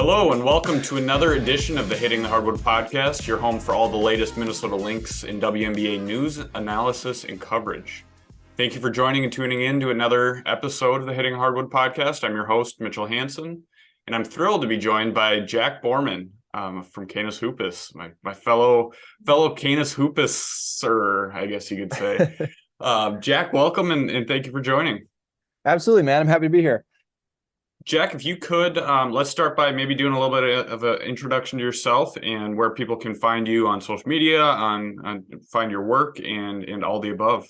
Hello and welcome to another edition of the Hitting the Hardwood podcast, your home for all the latest Minnesota Lynx and WNBA news, analysis, and coverage. Thank you for joining and tuning in to another episode of the Hitting the Hardwood podcast. I'm your host, Mitchell Hansen, and I'm thrilled to be joined by Jack Borman from Canis Hoopus, my fellow Canis Hoopuser, I guess you could say. Jack, welcome and thank you for joining. Absolutely, man. I'm happy to be here. Jack, if you could, let's start by maybe doing a little bit of an introduction to yourself and where people can find you on social media, on find your work and all the above.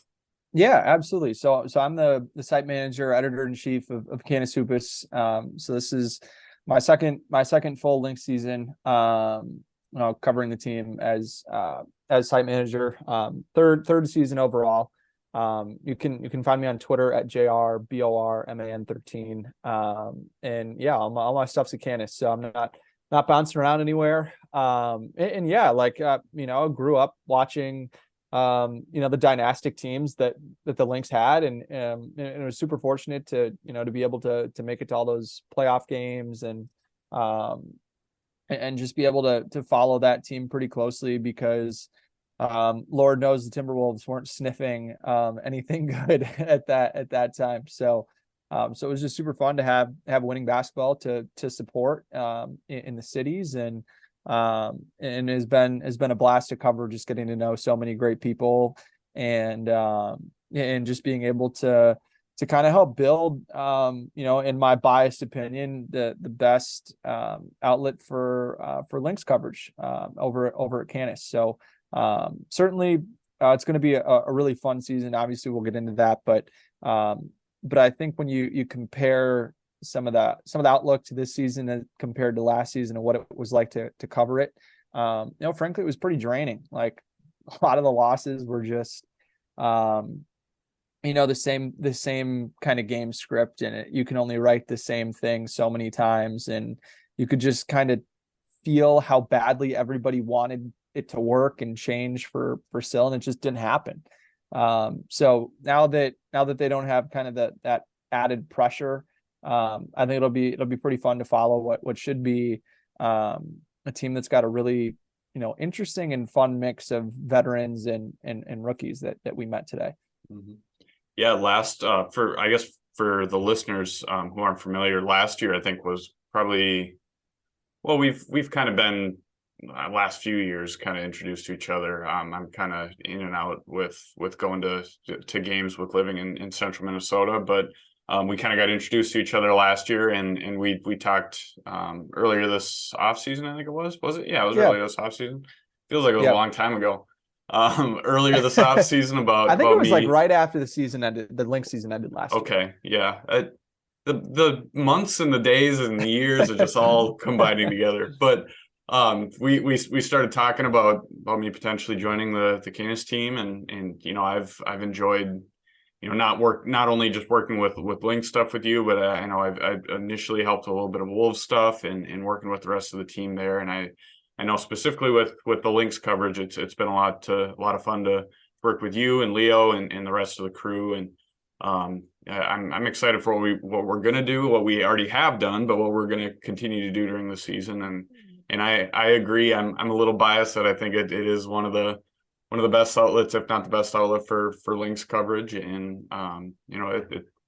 Yeah, absolutely. So I'm the site manager, editor-in-chief of Canis Hoopus. So this is my second full Lynx season, covering the team as site manager, third season overall. You can find me on Twitter at JRBORMAN13. And yeah, all my stuff's at Canis, so I'm not bouncing around anywhere. I grew up watching, the dynastic teams that the Lynx had, and it was super fortunate to be able to make it to all those playoff games and just be able to follow that team pretty closely because Lord knows the Timberwolves weren't sniffing anything good at that time. So it was just super fun to have winning basketball to support in the cities, and has been a blast to cover, just getting to know so many great people and just being able to kind of help build, in my biased opinion, the best outlet for Lynx coverage over at Canis. So certainly it's going to be a really fun season. Obviously we'll get into that, but I think when you compare some of the outlook to this season as compared to last season and what it was like to cover it, frankly, it was pretty draining. Like, a lot of the losses were just, the same kind of game script, and you can only write the same thing so many times, and you could just kind of feel how badly everybody wanted it to work and change for Sil, and it just didn't happen. So now that they don't have kind of that added pressure, I think it'll be pretty fun to follow what should be a team that's got a really interesting and fun mix of veterans and rookies that we met today. Mm-hmm. Yeah, last for the listeners who aren't familiar, last year I think was probably, well, we've kind of been last few years kind of introduced to each other. I'm kind of in and out with going to games with living in central Minnesota, but we kind of got introduced to each other last year, and we talked earlier this offseason, I think it was it? Yeah, it was earlier this offseason. Feels like it was a long time ago. Earlier this offseason about I think it was me. like right after the season ended, the Lynx season ended last year. Okay, yeah. The months and the days and the years are just all combining together. But we started talking about me potentially joining the Canis team, and I've enjoyed not only just working with Lynx stuff with you, but I know I've initially helped a little bit of Wolves stuff and working with the rest of the team there, and I know specifically with the Lynx coverage, it's been a lot of fun to work with you and Leo and the rest of the crew, and I'm excited for what we're gonna do, what we already have done, but what we're gonna continue to do during the season. And I agree. I'm a little biased that I think it is one of the best outlets, if not the best outlet for Lynx coverage. And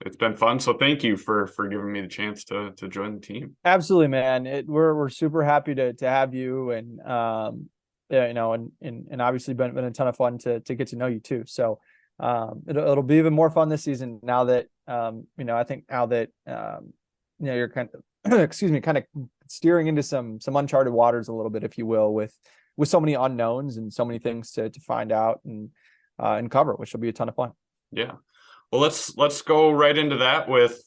it's been fun. So thank you for giving me the chance to join the team. Absolutely, man. We're super happy to have you, and and obviously been a ton of fun to get to know you too. So it'll be even more fun this season now that I think now that you're kind of kind of steering into some uncharted waters a little bit, if you will, with so many unknowns and so many things to find out and cover, which will be a ton of fun. Yeah. Well, let's go right into that with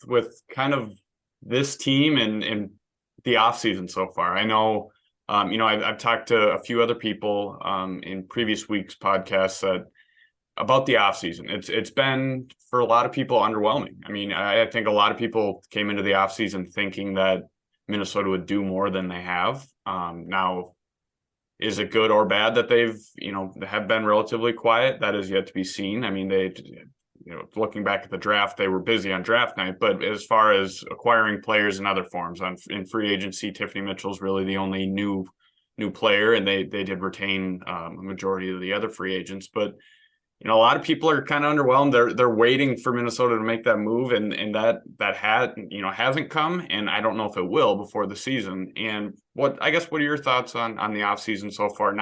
kind of this team and the offseason so far. I know, I've talked to a few other people in previous weeks' podcasts about the offseason. It's been, for a lot of people, underwhelming. I mean, I think a lot of people came into the offseason thinking that Minnesota would do more than they have. Now, is it good or bad that they've, have been relatively quiet? That is yet to be seen. I mean, looking back at the draft, they were busy on draft night, but as far as acquiring players in other forms in free agency, Tiffany Mitchell's really the only new player, and they did retain a majority of the other free agents. But a lot of people are kind of underwhelmed. They're waiting for Minnesota to make that move, and that hasn't come, and I don't know if it will before the season. And what are your thoughts on the offseason so far?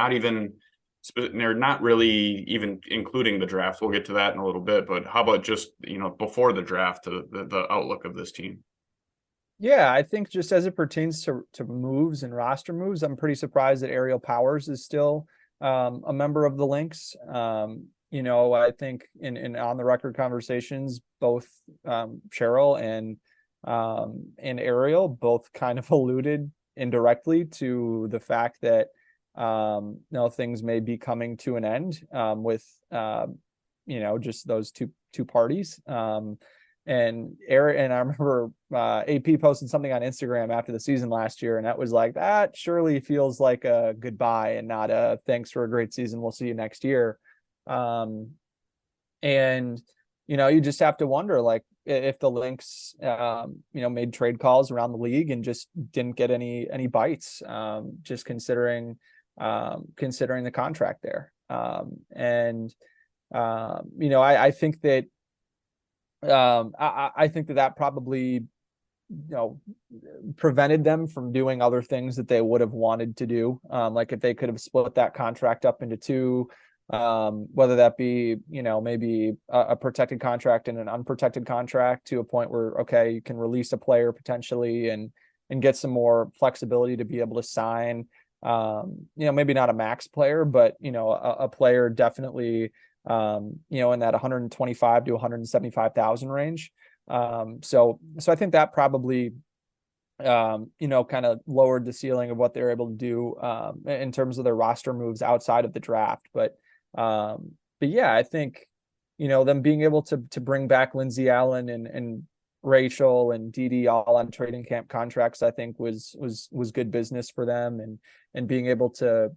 They're not really even including the draft. We'll get to that in a little bit, but how about just before the draft, the outlook of this team? Yeah, I think just as it pertains to moves and roster moves, I'm pretty surprised that Ariel Powers is still a member of the Lynx. I think in on the record conversations, both Cheryl and Ariel both kind of alluded indirectly to the fact that things may be coming to an end with just those two parties. And I remember AP posted something on Instagram after the season last year, and that was like, that surely feels like a goodbye and not a thanks for a great season, we'll see you next year. You just have to wonder, like, if the Lynx made trade calls around the league and just didn't get any bites, just considering the contract there. I think that I think that probably prevented them from doing other things that they would have wanted to do. Like if they could have split that contract up into two, whether that be maybe a protected contract and an unprotected contract, to a point where, okay, you can release a player potentially and get some more flexibility to be able to sign maybe not a max player, but a player definitely in that 125 to 175,000 range. So I think that probably kind of lowered the ceiling of what they're able to do in terms of their roster moves outside of the draft. But yeah, I think them being able to bring back Lindsay Allen and Rachel and Dee all on trading camp contracts, I think was good business for them, and being able to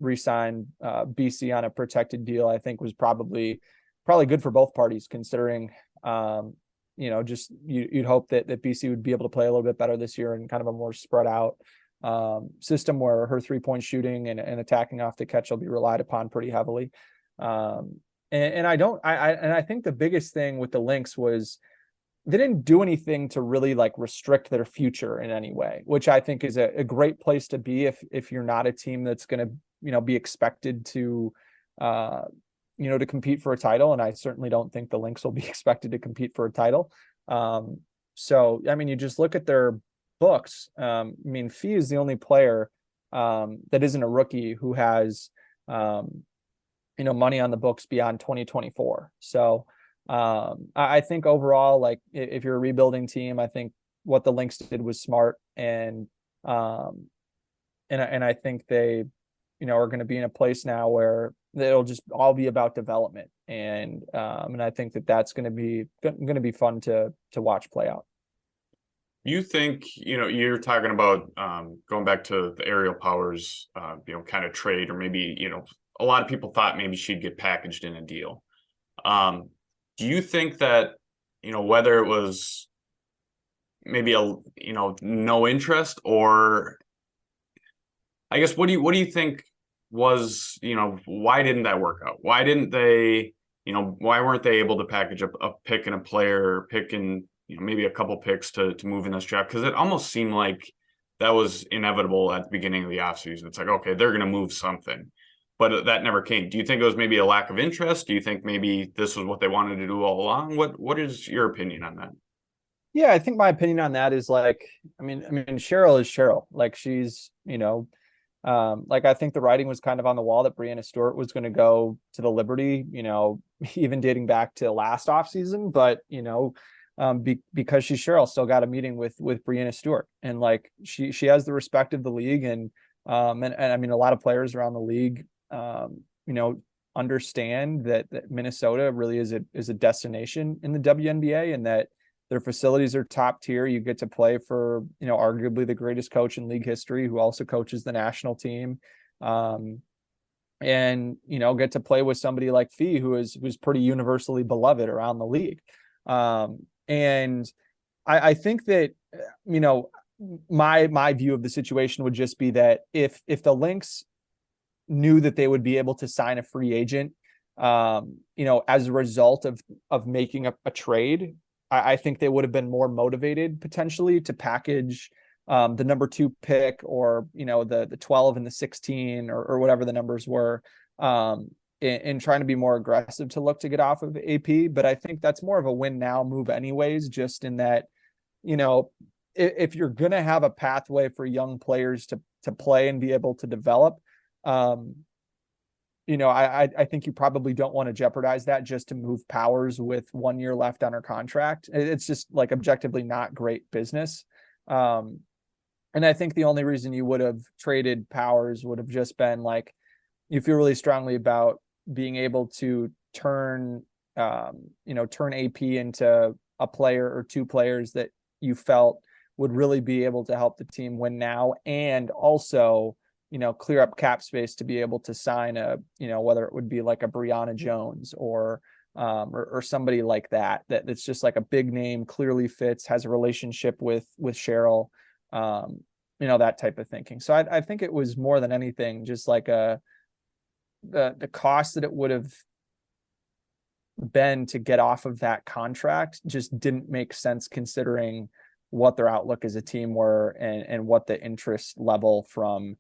re-sign BC on a protected deal, I think was probably good for both parties, considering just you'd hope that BC would be able to play a little bit better this year in kind of a more spread out system where her 3-point shooting and attacking off the catch will be relied upon pretty heavily. I think the biggest thing with the Lynx was they didn't do anything to really like restrict their future in any way, which I think is a great place to be if you're not a team that's going to be expected to to compete for a title. And I certainly don't think the Lynx will be expected to compete for a title. So I mean, you just look at their books. Fee is the only player that isn't a rookie who has money on the books beyond 2024. So I think overall, like, if you're a rebuilding team, I think what the Lynx did was smart, and I think they are going to be in a place now where it'll just all be about development, and I think that's going to be fun to watch play out. You think you're talking about going back to the Ariel Powers kind of trade, or maybe a lot of people thought maybe she'd get packaged in a deal. Do you think that whether it was maybe no interest, or I guess what do you think was why didn't that work out? Why didn't they why weren't they able to package a pick and a player, pick and maybe a couple picks to move in this draft? Because it almost seemed like that was inevitable at the beginning of the offseason. It's like, okay, they're going to move something, but that never came. Do you think it was maybe a lack of interest? Do you think maybe this was what they wanted to do all along? What is your opinion on that? Yeah, I think my opinion on that is, like, I mean, Cheryl is Cheryl. Like, she's, like, I think the writing was kind of on the wall that Breanna Stewart was going to go to the Liberty, even dating back to last offseason. But, because she's Cheryl, still got a meeting with Breanna Stewart, and like she has the respect of the league, and I mean, a lot of players around the league understand that Minnesota really is a destination in the WNBA, and that their facilities are top tier. You get to play for arguably the greatest coach in league history, who also coaches the national team. and, get to play with somebody like Fee, who's pretty universally beloved around the league. And I think that, my view of the situation would just be that if the Lynx knew that they would be able to sign a free agent, as a result of making a trade, I think they would have been more motivated potentially to package the number 2 pick, or, the 12 and the 16, or whatever the numbers were, in trying to be more aggressive to look to get off of AP. But I think that's more of a win now move anyways, just in that, if you're going to have a pathway for young players to play and be able to develop, I think you probably don't want to jeopardize that just to move Powers with 1 year left on her contract. It's just like objectively not great business. And I think the only reason you would have traded Powers would have just been like, you feel really strongly about being able to turn AP into a player or 2 players that you felt would really be able to help the team win now, and also, clear up cap space to be able to sign whether it would be like a Brianna Jones or somebody like that's just like a big name, clearly fits, has a relationship with Cheryl, that type of thinking. So I think it was more than anything just like the cost that it would have been to get off of that contract just didn't make sense, considering what their outlook as a team were, and what the interest level from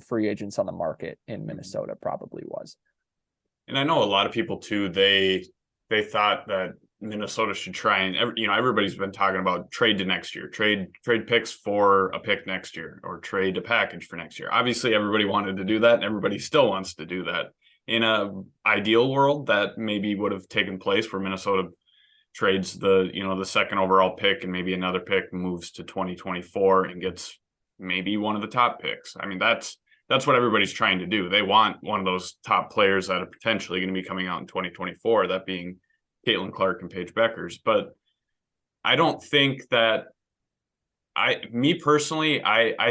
free agents on the market in Minnesota probably was. And I know a lot of people too, they thought that Minnesota should try and, everybody's been talking about trade to next year, trade picks for a pick next year, or trade a package for next year. Obviously everybody wanted to do that, and everybody still wants to do that. In a ideal world, that maybe would have taken place, where Minnesota trades the second overall pick and maybe another pick, moves to 2024 and gets maybe one of the top picks. I mean, that's what everybody's trying to do. They want one of those top players that are potentially going to be coming out in 2024, that being Caitlin Clark and Paige Beckers. But I don't think that I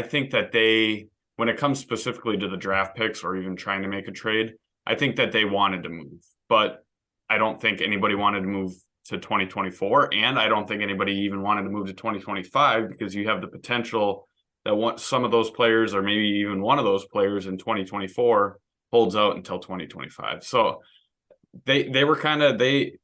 think that they, when it comes specifically to the draft picks or even trying to make a trade, I think that they wanted to move, but I don't think anybody wanted to move to 2024. And I don't think anybody even wanted to move to 2025, because you have the potential that some of those players, or maybe even one of those players in 2024, holds out until 2025. So they were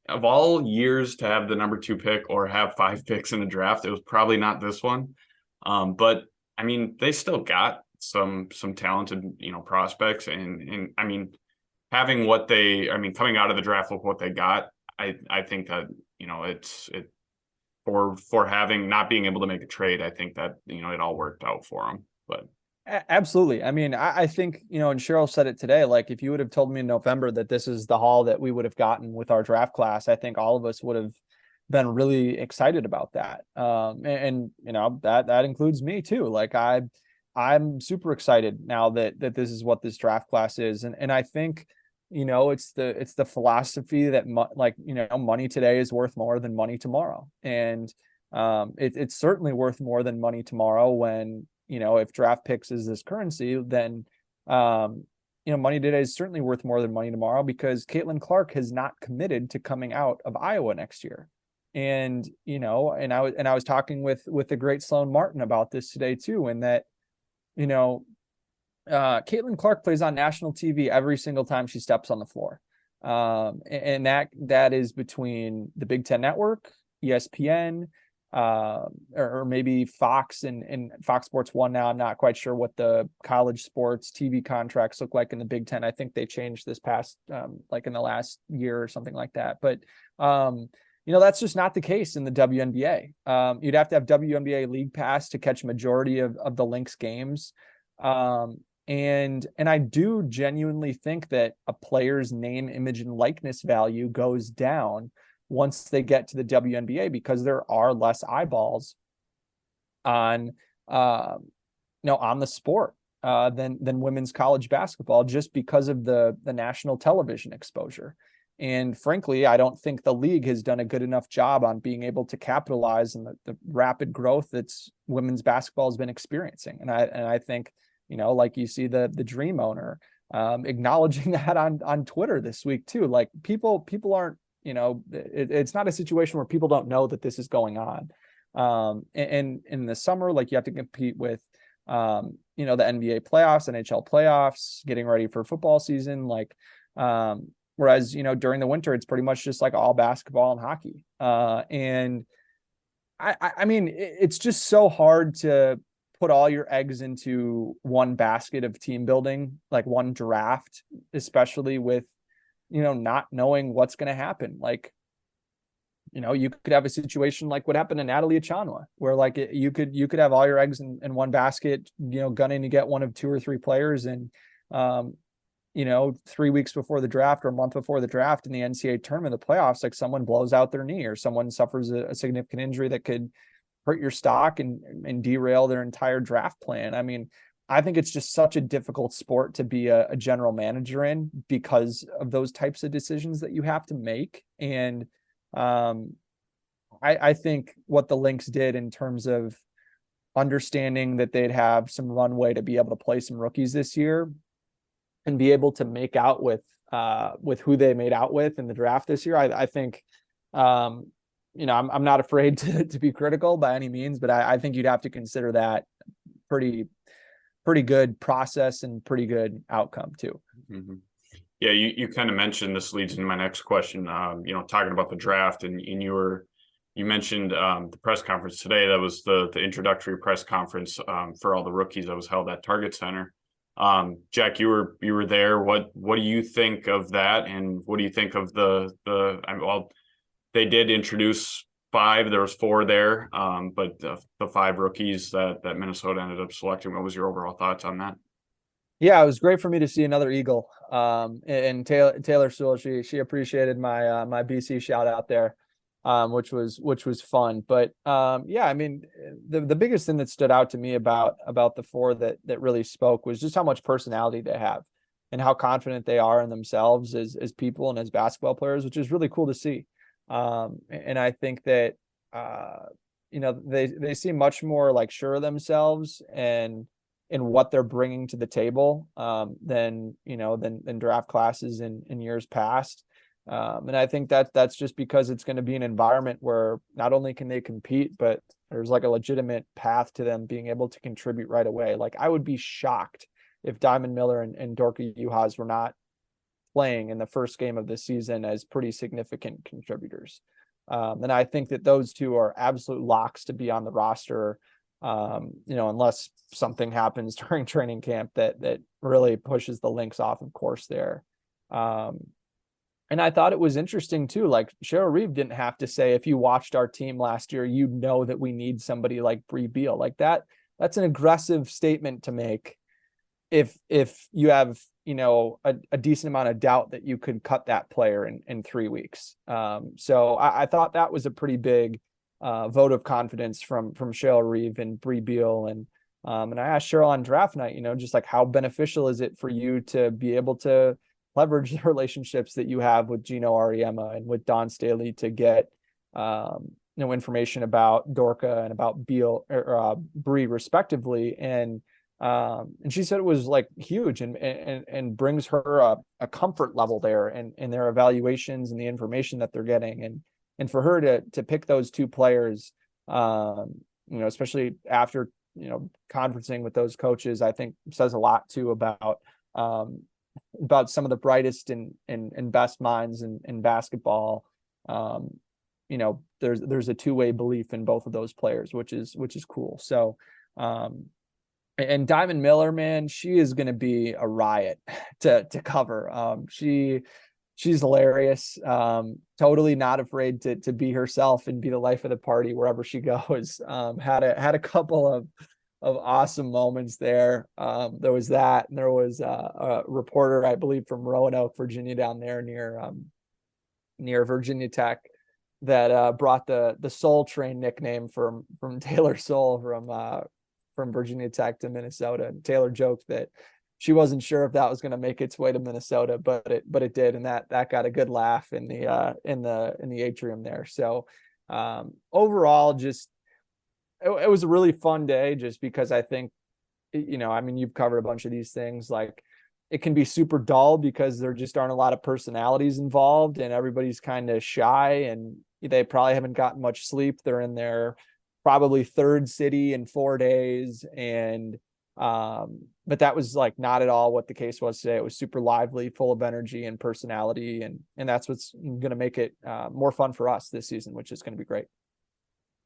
of all years to have the number 2 pick or have 5 picks in the draft, it was probably not this one. But I mean, they still got some talented, prospects, and I mean, having coming out of the draft with what they got, I think that, for having not being able to make a trade, I think that, it all worked out for them. But absolutely. I mean, I think, and Cheryl said it today, like, if you would have told me in November that this is the haul that we would have gotten with our draft class, I think all of us would have been really excited about that. And that includes me too. Like, I'm super excited now that this is what this draft class is. And I think, it's the philosophy that money today is worth more than money tomorrow. And it's certainly worth more than money tomorrow when, if draft picks is this currency, then, money today is certainly worth more than money tomorrow, because Caitlin Clark has not committed to coming out of Iowa next year. And, and I was talking with the great Sloan Martin about this today too, and that, Caitlin Clark plays on national TV every single time she steps on the floor. And that is between the Big Ten Network, ESPN, or maybe Fox and Fox Sports 1 now. I'm not quite sure what the college sports TV contracts look like in the Big Ten. I think they changed this past, like in the last year or something like that. But, that's just not the case in the WNBA. You'd have to have WNBA League Pass to catch a majority of the Lynx games. And I do genuinely think that a player's name, image, and likeness value goes down once they get to the WNBA, because there are less eyeballs on the sport than women's college basketball, just because of the national television exposure. And frankly, I don't think the league has done a good enough job on being able to capitalize on the rapid growth that's women's basketball has been experiencing. And I think, like you see the Dream owner, acknowledging that on Twitter this week too. Like people aren't, it's not a situation where people don't know that this is going on. And in the summer, like you have to compete with, the NBA playoffs, NHL playoffs, getting ready for football season. Like, whereas, during the winter, it's pretty much just like all basketball and hockey. And I mean, it's just so hard to put all your eggs into one basket of team building, like one draft, especially with, not knowing what's going to happen. Like, you could have a situation like what happened to Natalie Achanwa, where like you could have all your eggs in one basket, gunning to get one of 2 or 3 players. And, 3 weeks before the draft or a month before the draft in the NCAA tournament, the playoffs, like someone blows out their knee or someone suffers a significant injury that could hurt your stock and derail their entire draft plan. I mean, I think it's just such a difficult sport to be a general manager in because of those types of decisions that you have to make. And I think what the Lynx did in terms of understanding that they'd have some runway to be able to play some rookies this year and be able to make out with who they made out with in the draft this year. I think, I'm not afraid to be critical by any means, but I think you'd have to consider that pretty good process and pretty good outcome too. Mm-hmm. Yeah, you kind of mentioned, this leads into my next question, talking about the draft, and you mentioned the press conference today. That was the introductory press conference for all the rookies that was held at Target Center. Jack, you were there. What do you think of that? And what do you think of they did introduce 5, there was 4 there, but the 5 rookies that Minnesota ended up selecting. What was your overall thoughts on that? Yeah, it was great for me to see another Eagle. And Taylor Sewell, she appreciated my BC shout out there, which was fun. But yeah, I mean, the biggest thing that stood out to me about the 4 that really spoke was just how much personality they have and how confident they are in themselves as people and as basketball players, which is really cool to see. And I think that they seem much more like sure of themselves and in what they're bringing to the table than draft classes in years past. And I think that's just because it's going to be an environment where not only can they compete, but there's like a legitimate path to them being able to contribute right away. Like I would be shocked if Diamond Miller and Dorka Juhas were not playing in the first game of the season as pretty significant contributors. And I think that those 2 are absolute locks to be on the roster. Unless something happens during training camp that really pushes the Lynx off of course there. And I thought it was interesting too, like Cheryl Reeve didn't have to say, if you watched our team last year, that we need somebody like Bree Beal. Like that's an aggressive statement to make if you have, a decent amount of doubt that you could cut that player in 3 weeks. So I thought that was a pretty big vote of confidence from Cheryl Reeve and Bree Beal. And I asked Cheryl on draft night, just like how beneficial is it for you to be able to leverage the relationships that you have with Gino Ariema and with Don Staley to get information about Dorka and about Beal or Bree respectively. And she said it was like huge and brings her a comfort level there and their evaluations and the information that they're getting. And for her to pick those 2 players, especially after, conferencing with those coaches, I think says a lot too about some of the brightest and best minds in basketball. There's a 2-way belief in both of those players, which is cool. So, and Diamond Miller, man, she is going to be a riot to cover. She's hilarious. Totally not afraid to be herself and be the life of the party wherever she goes. Had a couple of awesome moments there. There was that, and there was a reporter, I believe, from Roanoke, Virginia, down there near Virginia Tech, that brought the Soul Train nickname from Taylor Soul from Virginia Tech to Minnesota. And Taylor joked that she wasn't sure if that was going to make its way to Minnesota, but it did, and that got a good laugh in the atrium there. So overall, just it was a really fun day, just because I think, you've covered a bunch of these things. Like it can be super dull because there just aren't a lot of personalities involved and everybody's kind of shy and they probably haven't gotten much sleep. They're in their probably third city in 4 days. And, but that was like not at all what the case was today. It was super lively, full of energy and personality. And that's what's going to make it more fun for us this season, which is going to be great.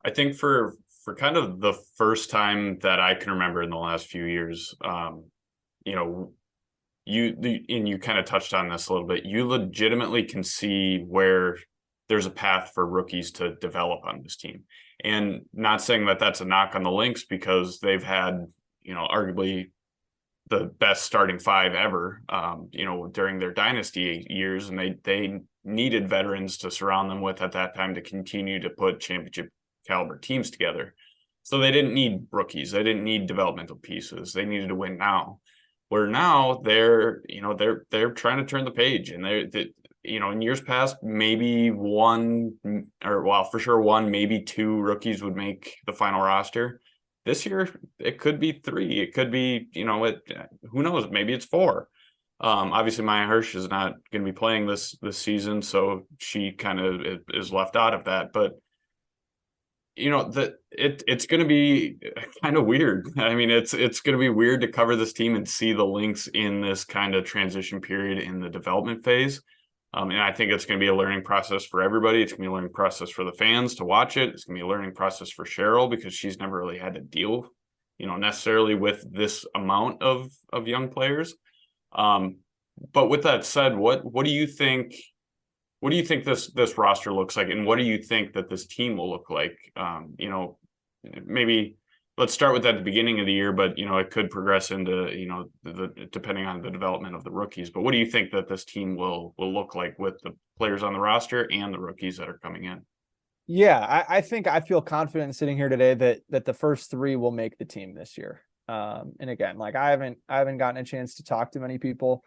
I think for kind of the first time that I can remember in the last few years, you know, you kind of touched on this a little bit. You legitimately can see where there's a path for rookies to develop on this team, and not saying that that's a knock on the Lynx because they've had, you know, arguably the best starting five ever, you know, during their dynasty years, and they needed veterans to surround them with at that time to continue to put championship caliber teams together. So they didn't need rookies. They didn't need developmental pieces. They needed to win now. Where now they're, you know, they're trying to turn the page, and they, you know, in years past, maybe one, or well, for sure one, maybe two rookies would make the final roster. This year, it could be three. It could be, you know, who knows? Maybe it's four. Obviously, Maya Hirsch is not going to be playing this season, so she kind of is left out of that. But you know, it's going to be kind of weird. I mean, it's going to be weird to cover this team and see the Lynx in this kind of transition period in the development phase. And I think it's going to be a learning process for everybody. It's going to be a learning process for the fans to watch it. It's going to be a learning process for Cheryl because she's never really had to deal, you know, necessarily with this amount of young players. But with that said, what do you think? What do you think this roster looks like, and what do you think that this team will look like? You know, maybe let's start with that at the beginning of the year, but you know, it could progress into, you know, depending on the development of the rookies. But what do you think that this team will look like with the players on the roster and the rookies that are coming in? Yeah, I think I feel confident sitting here today that the first three will make the team this year. And again, like I haven't gotten a chance to talk to many people.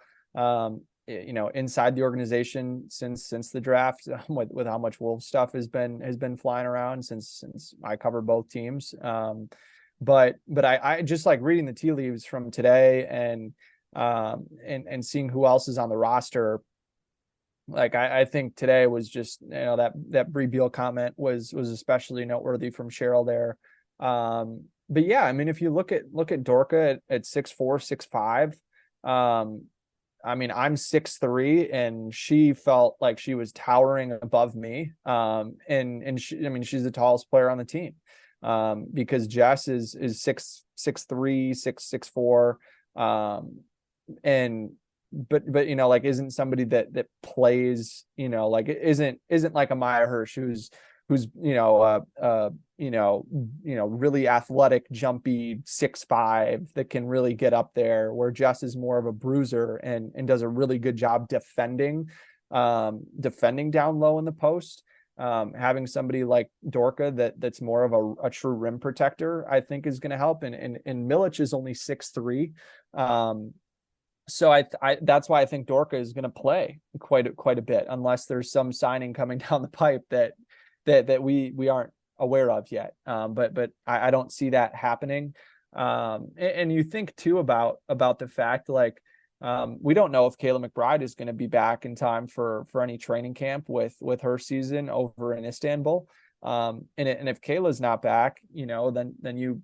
You know, inside the organization since the draft, with how much Wolves stuff has been flying around since I cover both teams. But I just like reading the tea leaves from today and seeing who else is on the roster. Like I think today was just, you know, that Bree Beal comment was especially noteworthy from Cheryl there. But yeah, I mean, if you look at Dorka at 6'4", 6'5", I mean, I'm 6'3", and she felt like she was towering above me. And she, I mean, she's the tallest player on the team. Because Jess is 6'3", 6'4". And but you know, like isn't somebody that plays, you know, like it isn't like a Maya Hirsch who's really athletic, jumpy 6'5" that can really get up there, where Jess is more of a bruiser and does a really good job defending down low in the post. Having somebody like Dorka that's more of a true rim protector, I think is going to help. And Milic is only 6'3". So I that's why I think Dorka is going to play quite a bit, unless there's some signing coming down the pipe that we aren't aware of yet. But I don't see that happening. And you think too about the fact, like, we don't know if Kayla McBride is going to be back in time for any training camp with her season over in Istanbul. And if Kayla's not back, you know, then you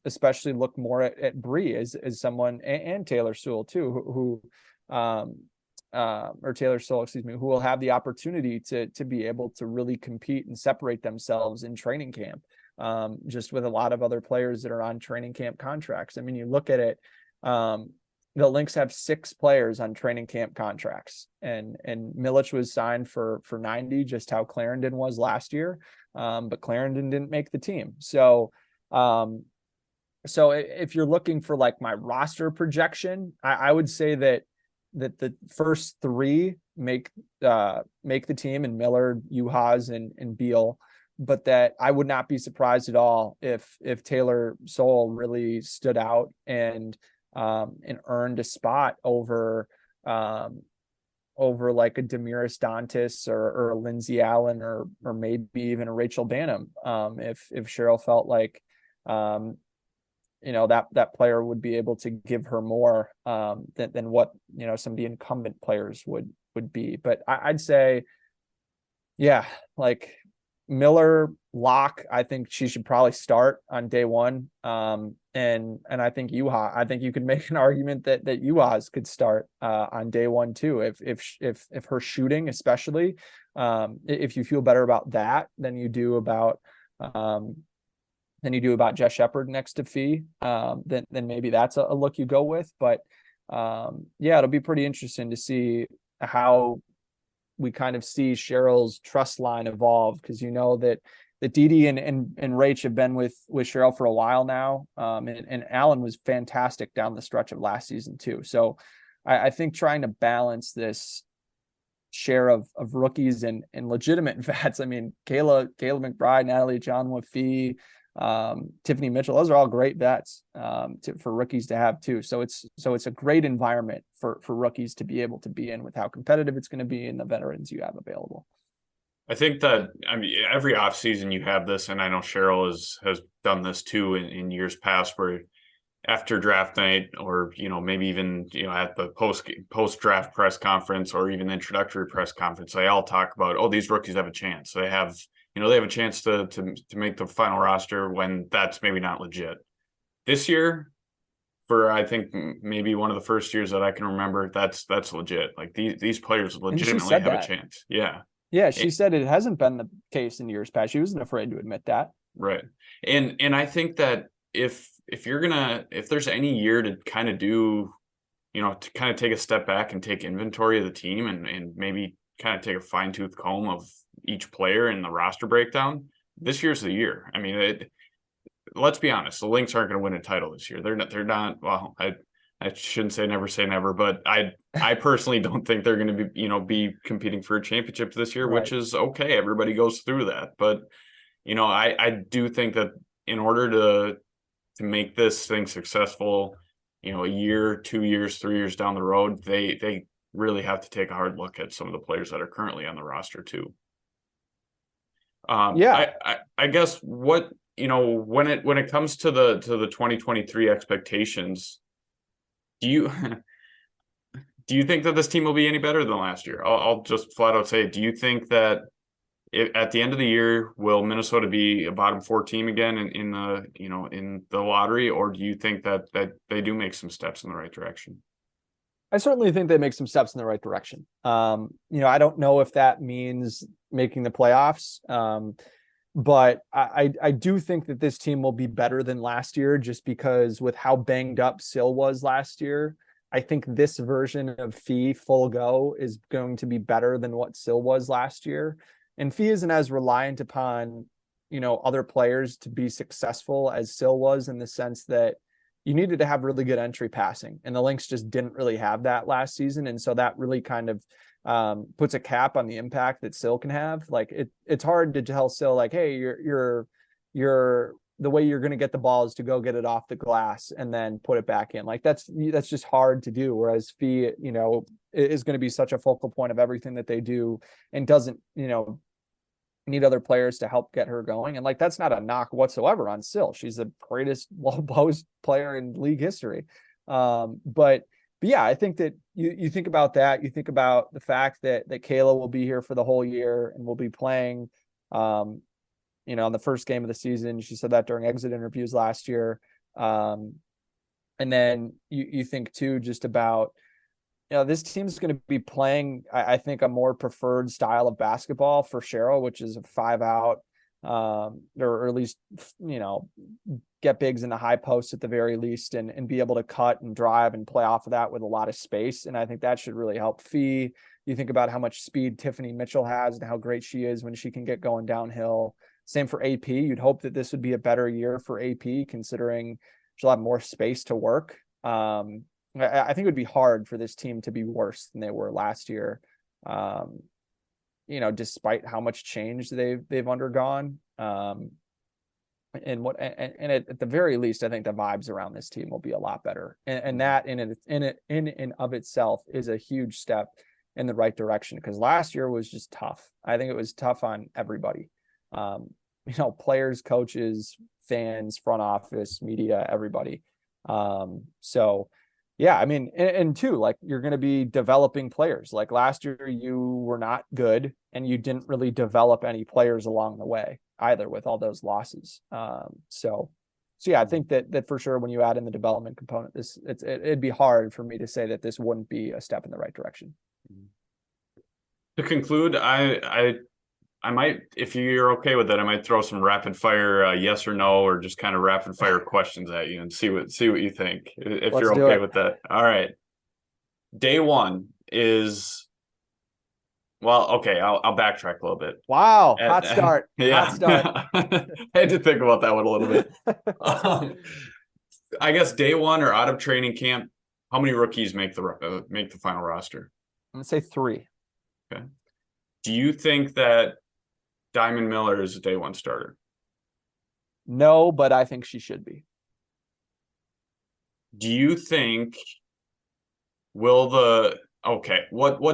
especially look more at Bree as someone, and Taylor Sewell too, or Taylor Sewell, excuse me, who will have the opportunity to be able to really compete and separate themselves in training camp, just with a lot of other players that are on training camp contracts. I mean, you look at it, the Lynx have 6 players on training camp contracts, and Milic was signed for 90, just how Clarendon was last year. But Clarendon didn't make the team. So if you're looking for like my roster projection, I would say that the first 3 make the team, and Miller, Uhas, and Beal, but that I would not be surprised at all if Taylor Sewell really stood out and earned a spot over like a Demiris Dantas or a Lindsay Allen or maybe even a Rachel Banham, if Cheryl felt like that player would be able to give her more than what some of the incumbent players would be. But I'd say, yeah, like Miller, lock. I think she should probably start on day one. And I think I think you could make an argument that Yuhas could start on day one too. If her shooting, especially, if you feel better about that than you do about Jess Shepard next to Fee, then maybe that's a look you go with. But yeah, it'll be pretty interesting to see how we kind of see Cheryl's trust line evolve, because that Didi and Rach have been with Cheryl for a while now. And Alan was fantastic down the stretch of last season too. So I think trying to balance this share of rookies and legitimate vets. I mean, Kayla McBride, Natalie John Fee, Tiffany Mitchell, those are all great vets for rookies to have too. So it's a great environment for rookies to be able to be in, with how competitive it's going to be and the veterans you have available. I think that, every offseason you have this, and I know Cheryl has done this too in years past, where after draft night, or maybe even at the post draft press conference, or even introductory press conference, they all talk about, oh, these rookies have a chance. They have a chance to make the final roster, when that's maybe not legit. This year, for I think maybe one of the first years that I can remember, that's legit. Like these players legitimately have a chance. Yeah. Yeah, she said it hasn't been the case in years past. She wasn't afraid to admit that. Right. And I think that if there's any year to kind of do, to kind of take a step back and take inventory of the team, and maybe kind of take a fine-tooth comb of each player in the roster breakdown, this year's the year. I mean, let's be honest, the Lynx aren't going to win a title this year. They're not, well, I shouldn't say never, but I personally don't think they're going to be competing for a championship this year, right. Which is okay. Everybody goes through that. But, I do think that in order to make this thing successful, a year, 2 years, 3 years down the road, they really have to take a hard look at some of the players that are currently on the roster too. I guess what, when it comes to the 2023 expectations, do you think that this team will be any better than last year? I'll just flat out say, do you think that at the end of the year, will Minnesota be a bottom 4 team again in the lottery, or do you think that they do make some steps in the right direction? I certainly think they make some steps in the right direction. I don't know if that means making the playoffs, but I do think that this team will be better than last year, just because with how banged up Sil was last year. I think this version of Fee full go is going to be better than what Sil was last year. And Fee isn't as reliant upon, other players to be successful as Sil was, in the sense that you needed to have really good entry passing, and the Lynx just didn't really have that last season. And so that really kind of puts a cap on the impact that Sil can have. Like it's hard to tell Sil, like, hey, you're the way you're going to get the ball is to go get it off the glass and then put it back in. Like that's just hard to do. Whereas Fee, is going to be such a focal point of everything that they do, and doesn't, need other players to help get her going. And like, that's not a knock whatsoever on Sil. She's the greatest low post player in league history. But yeah, I think that you think about that. You think about the fact that Kayla will be here for the whole year and will be playing, on the first game of the season. She said that during exit interviews last year. And then you think too, just about, this team's going to be playing, I think, a more preferred style of basketball for Cheryl, which is a 5-out, or at least, get bigs in the high post at the very least, and be able to cut and drive and play off of that with a lot of space. And I think that should really help Fee. You think about how much speed Tiffany Mitchell has and how great she is when she can get going downhill. Same for AP. You'd hope that this would be a better year for AP, considering she'll have more space to work. I think it would be hard for this team to be worse than they were last year, despite how much change they've undergone. And at the very least, I think the vibes around this team will be a lot better. And that in and of itself is a huge step in the right direction, because last year was just tough. I think it was tough on everybody. Players, coaches, fans, front office, media, everybody. So yeah, I mean, and two, like you're going to be developing players. Like last year, you were not good and you didn't really develop any players along the way either with all those losses. So yeah, I think that for sure when you add in the development component, it'd be hard for me to say that this wouldn't be a step in the right direction. To conclude, I might, if you're okay with that, I might throw some rapid fire yes or no, or just kind of rapid fire questions at you and see what you think. If Let's you're do okay it. with that. All right. Day one is, well, okay, I'll backtrack a little bit. Wow, hot start. Yeah. Hot start. I had to think about that one a little bit. I guess day one or out of training camp, how many rookies make the final roster? I'm gonna say 3. Okay. Do you think that Diamond Miller is a day one starter? No, but I think she should be. Do you think what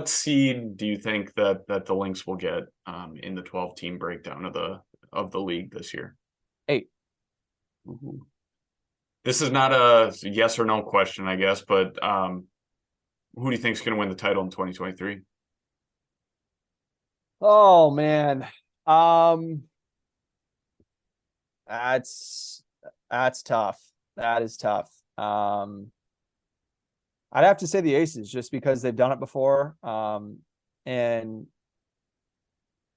seed do you think that the Lynx will get in the 12-team breakdown of the league this year? 8. Ooh. This is not a yes or no question, I guess, but who do you think is going to win the title in 2023? Oh man. That's tough. That is tough. I'd have to say the Aces just because they've done it before. And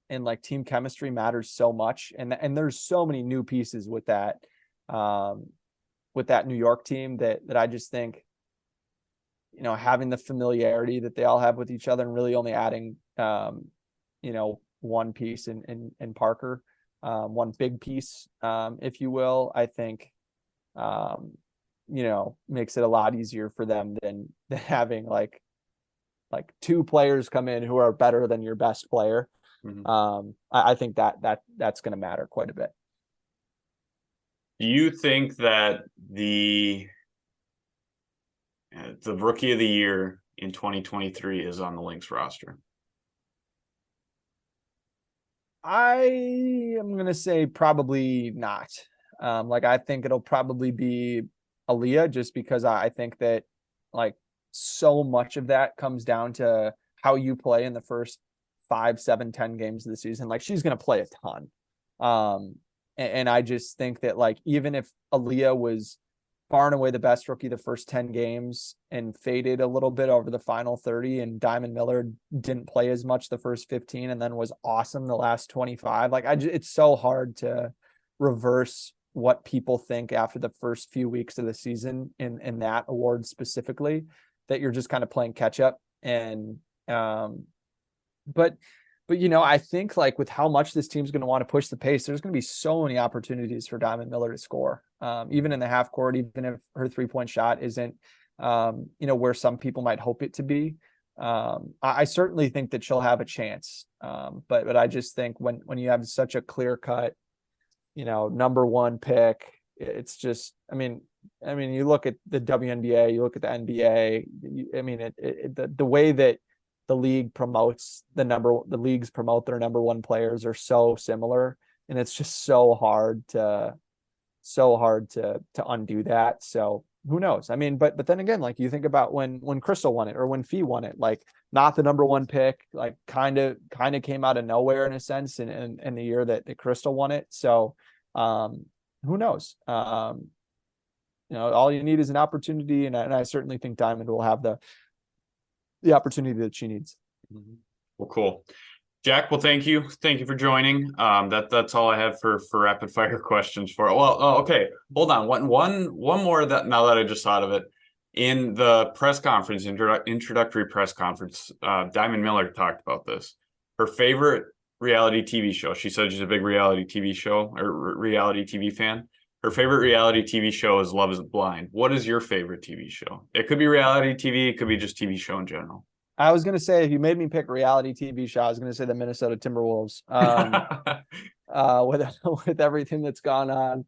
like team chemistry matters so much. And there's so many new pieces with that New York team that I just think, having the familiarity that they all have with each other and really only adding, one piece in Parker, one big piece, if you will, I think, makes it a lot easier for them than having like 2 players come in who are better than your best player. Mm-hmm. I think that's going to matter quite a bit. Do you think that the rookie of the year in 2023 is on the Lynx roster? I am going to say probably not. I think it'll probably be Aaliyah just because I think that like so much of that comes down to how you play in the first 5, 7, 10 games of the season. Like she's going to play a ton. And I just think that like, even if Aaliyah was far and away the best rookie the first 10 games and faded a little bit over the final 30, and Diamond Miller didn't play as much the first 15 and then was awesome the last 25, like it's so hard to reverse what people think after the first few weeks of the season in that award specifically, that you're just kind of playing catch up. And but I think like with how much this team's going to want to push the pace, there's going to be so many opportunities for Diamond Miller to score, even in the half court, even if her 3-point shot isn't, where some people might hope it to be. I certainly think that she'll have a chance. But I just think when you have such a clear cut, number 1 pick, it's just, I mean, you look at the WNBA, you look at the NBA, the way that the league promotes the leagues promote their number 1 players are so similar, and it's just so hard to undo that. So who knows? I mean, but then again, like you think about when Crystal won it or when Fee won it, like not the number 1 pick, like kind of came out of nowhere in a sense in the year that Crystal won it. So who knows? All you need is an opportunity, and I certainly think Diamond will have the opportunity that she needs. Well, cool. Jack, well, thank you for joining. That's all I have for rapid fire questions for it. Well, okay, hold on. One more that now that I just thought of it, in the press conference, introductory press conference, Diamond Miller talked about this. Her favorite reality TV show. She said she's a big reality TV show or reality TV fan. Her favorite reality TV show is Love is Blind. What is your favorite TV show? It could be reality TV. It could be just TV show in general. I was going to say, if you made me pick reality TV show, I was going to say the Minnesota Timberwolves. With everything that's gone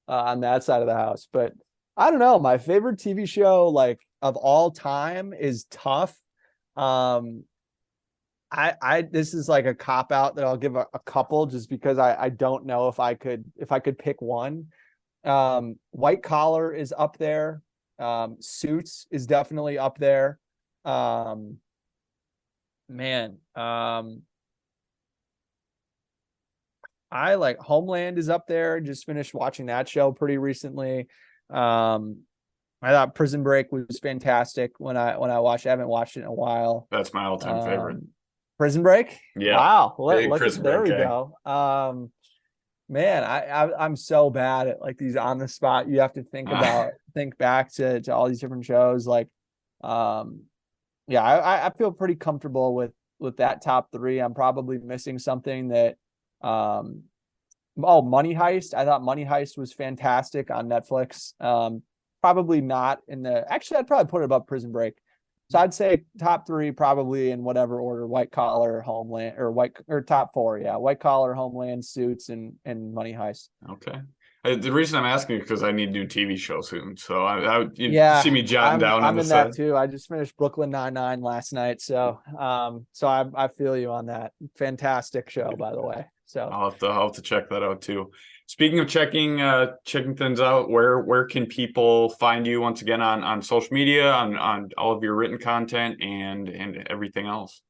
on that side of the house. But I don't know. My favorite TV show, like of all time, is tough. This is like a cop out that I'll give a couple just because I don't know if I could pick one. White collar is up there. Suits is definitely up there. Man, I like Homeland is up there. Just finished watching that show pretty recently. I thought Prison Break was fantastic when I watched it. I haven't watched it in a while. That's my all-time favorite. Prison Break? Yeah. Wow. Big Look, Prison there Break we guy. go. Man, I'm so bad at like these on the spot. You have to think back to all these different shows. Like, yeah, I feel pretty comfortable with that top three. I'm probably missing something that, Money Heist. I thought Money Heist was fantastic on Netflix. Probably not actually, I'd probably put it above Prison Break. So I'd say top three, probably in whatever order: White Collar, Homeland, or top four. Yeah. White Collar, Homeland, Suits, and Money Heist. Okay. The reason I'm asking is because I need to do TV show soon. So you Yeah, see me jotting down on I'm the in side. that too. I just finished Brooklyn Nine-Nine last night. So I feel you on that. Fantastic show, by the way. So I'll have to check that out too. Speaking of checking things out, where can people find you once again on social media, on all of your written content and everything else?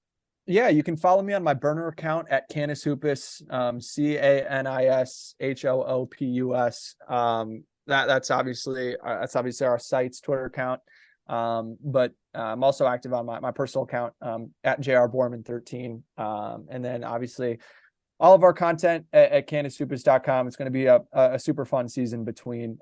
yeah, you can follow me on my burner account at Canis Hoopus, CANISHOOPUS. That's obviously our site's Twitter account. But I'm also active on my personal account at Jack Borman 13. And then obviously all of our content at canishoopus.com. It's going to be a super fun season between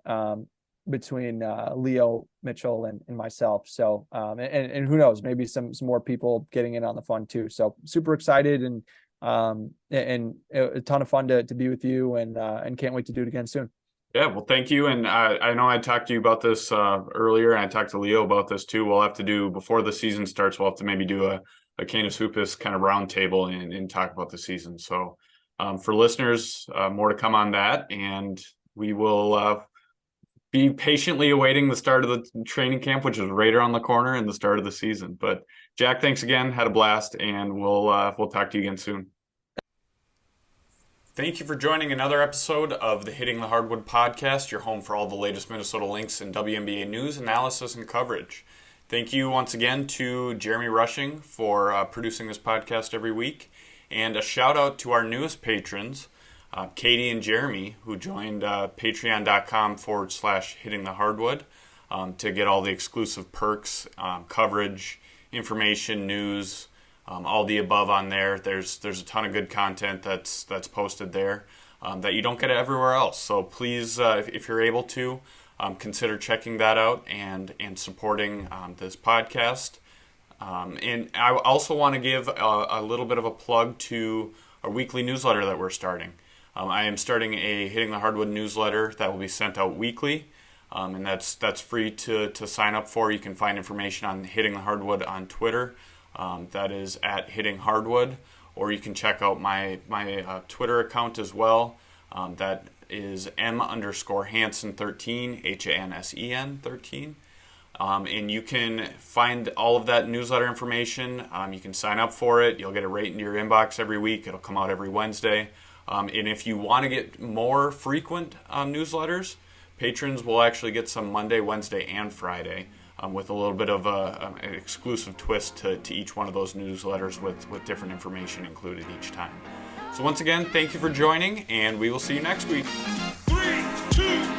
Leo, Mitchell, and myself. So, and who knows, maybe some more people getting in on the fun too. So super excited and a ton of fun to be with you and can't wait to do it again soon. Yeah, well, thank you. And I know I talked to you about this earlier, and I talked to Leo about this too. We'll have to do, before the season starts, we'll have to maybe do a Canis Hoopus kind of roundtable and talk about the season. So for listeners, more to come on that. And we will be patiently awaiting the start of the training camp, which is right around the corner, and the start of the season. But Jack, thanks again. Had a blast, and we'll talk to you again soon. Thank you for joining another episode of the Hitting the Hardwood podcast, your home for all the latest Minnesota Lynx and WNBA news, analysis, and coverage. Thank you once again to Jeremy Rushing for producing this podcast every week. And a shout out to our newest patrons, Katie and Jeremy, who joined patreon.com/Hitting the Hardwood to get all the exclusive perks, coverage, information, news, all the above on there. There's a ton of good content that's posted there that you don't get everywhere else. So please, if you're able to, consider checking that out and supporting this podcast. And I also want to give a little bit of a plug to our weekly newsletter that we're starting. I am starting a Hitting the Hardwood newsletter that will be sent out weekly, and that's free to sign up for. You can find information on Hitting the Hardwood on Twitter. That is at Hitting Hardwood, or you can check out my Twitter account as well. That is M_Hansen 13, HANSEN 13. And you can find all of that newsletter information. You can sign up for it. You'll get it right into your inbox every week. It'll come out every Wednesday. And if you want to get more frequent newsletters, patrons will actually get some Monday, Wednesday, and Friday with a little bit of an exclusive twist to each one of those newsletters with different information included each time. So once again, thank you for joining, and we will see you next week. 3, 2,